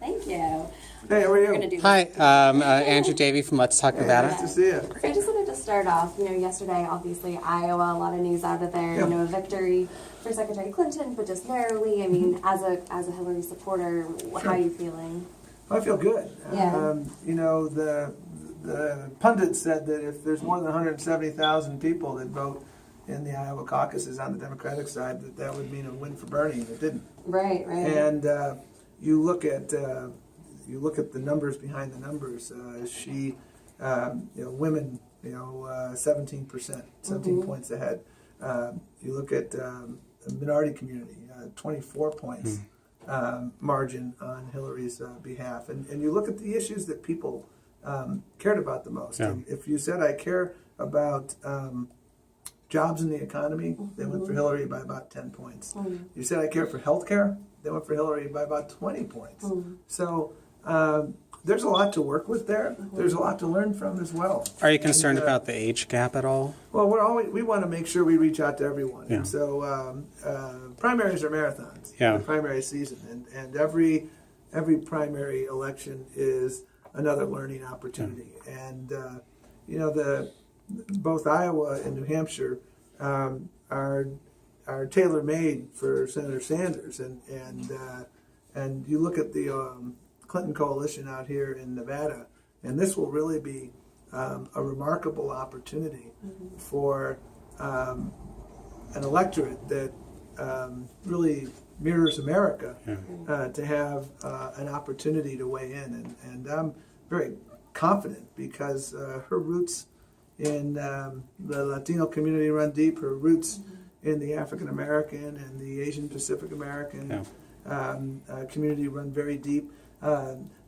Thank you. Hey, how are We're gonna you? do this. Hi, Andrew Davey from Let's Talk Nevada. Nice to see you. So I just wanted to start off, yesterday, obviously, Iowa, a lot of news out of there, Yeah. a victory for Secretary Clinton, but just narrowly, as a Hillary supporter, how are you feeling? I feel good. Yeah. The pundits said that if there's more than 170,000 people that vote in the Iowa caucuses on the Democratic side, that would mean a win for Bernie, and it didn't. Right. And you look at the numbers behind the numbers. Women, 17%, 17 points ahead. You look at the minority community, 24 points margin on Hillary's behalf. And you look at the issues that people cared about the most. Yeah. And if you said, I care about jobs in the economy, they went for Hillary by about 10 points. You said, I care for health care, they went for Hillary by about 20 points. So there's a lot to work with there. There's a lot to learn from as well. Are you concerned about the age gap at all? Well, we want to make sure we reach out to everyone. Yeah. And so primaries are marathons. Yeah. The primary season, and every primary election is another learning opportunity. Yeah. And both Iowa and New Hampshire are tailor-made for Senator Sanders, and you look at the Clinton coalition out here in Nevada, and this will really be a remarkable opportunity for an electorate that really mirrors America to have an opportunity to weigh in, and I'm very confident because her roots in the Latino community run deep. Her roots in the African American and the Asian Pacific American community run very deep.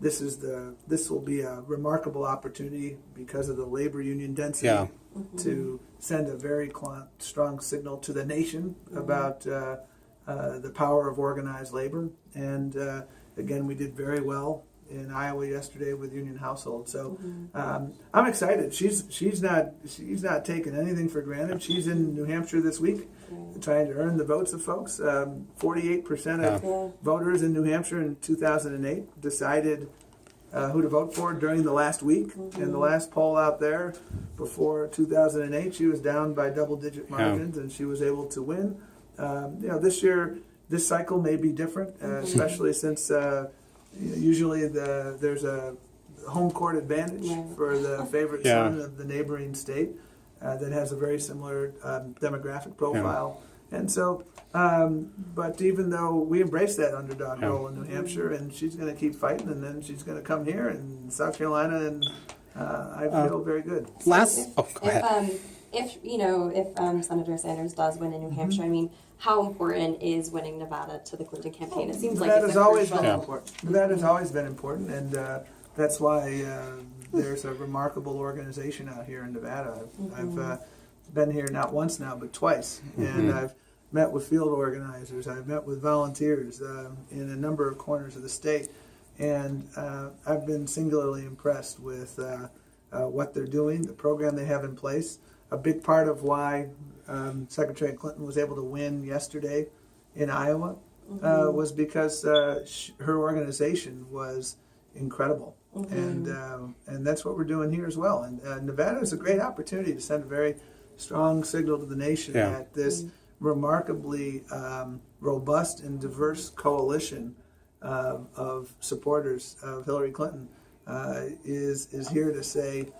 This will be a remarkable opportunity because of the labor union density to send a very strong signal to the nation about the power of organized labor. And again, we did very well in Iowa yesterday with union households. So I'm excited. She's not taking anything for granted. She's in New Hampshire this week, trying to earn the votes of folks. 48% of voters in New Hampshire in 2008 decided who to vote for during the last week. In the last poll out there before 2008, she was down by double-digit margins, and she was able to win. This year, this cycle may be different, especially since usually there's a home court advantage for the favorite son of the neighboring state that has a very similar demographic profile. And so, but even though we embrace that underdog role in New Hampshire, and she's going to keep fighting, and then she's going to come here in South Carolina, and I feel very good. Go ahead. If Senator Sanders does win in New Hampshire, how important is winning Nevada to the Clinton campaign? It seems like Nevada's always been important. Nevada's always been important, and that's why there's a remarkable organization out here in Nevada. I've been here not once now, but twice, and I've met with field organizers. I've met with volunteers in a number of corners of the state, and I've been singularly impressed with what they're doing, the program they have in place. A big part of why Secretary Clinton was able to win yesterday in Iowa was because her organization was incredible, and that's what we're doing here as well. And Nevada is a great opportunity to send a very strong signal to the nation that this remarkably robust and diverse coalition of supporters of Hillary Clinton is here to say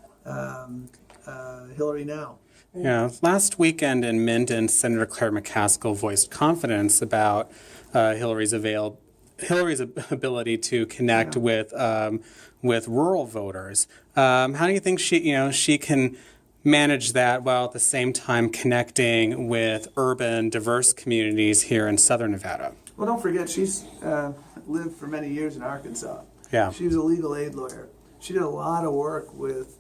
Hillary now. Yeah, last weekend in Minden, Senator Claire McCaskill voiced confidence about Hillary's ability to connect with rural voters. How do you think she can manage that while at the same time connecting with urban, diverse communities here in Southern Nevada? Well, don't forget, she's lived for many years in Arkansas. Yeah. She was a legal aid lawyer. She did a lot of work with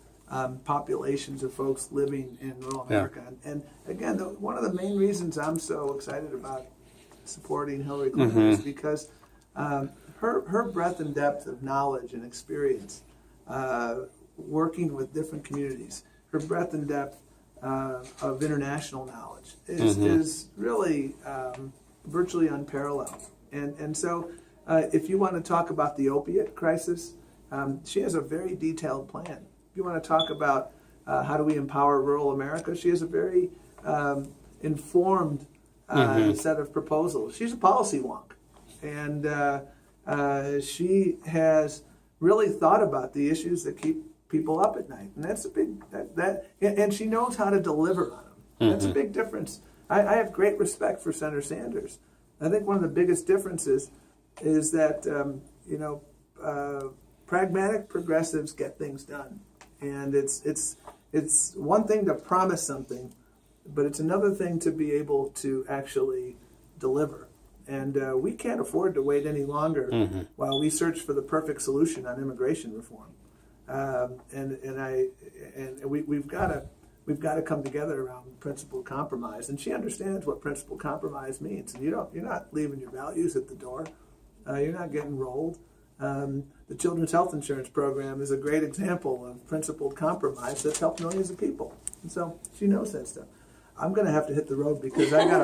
populations of folks living in rural America. And again, one of the main reasons I'm so excited about supporting Hillary Clinton is because her breadth and depth of knowledge and experience working with different communities, her breadth and depth of international knowledge is really virtually unparalleled. And so If you want to talk about the opiate crisis, she has a very detailed plan. If you want to talk about how do we empower rural America, she has a very informed set of proposals. She's a policy wonk, and she has really thought about the issues that keep people up at night, and that's a big and she knows how to deliver on them. That's a big difference. I have great respect for Senator Sanders. I think one of the biggest differences is that pragmatic progressives get things done, and it's one thing to promise something, but it's another thing to be able to actually deliver. And we can't afford to wait any longer while we search for the perfect solution on immigration reform. We've got to come together around principled compromise. And she understands what principled compromise means. And you're not leaving your values at the door. You're not getting rolled. The Children's Health Insurance Program is a great example of principled compromise that's helped millions of people. And so she knows that stuff. I'm going to have to hit the road because I got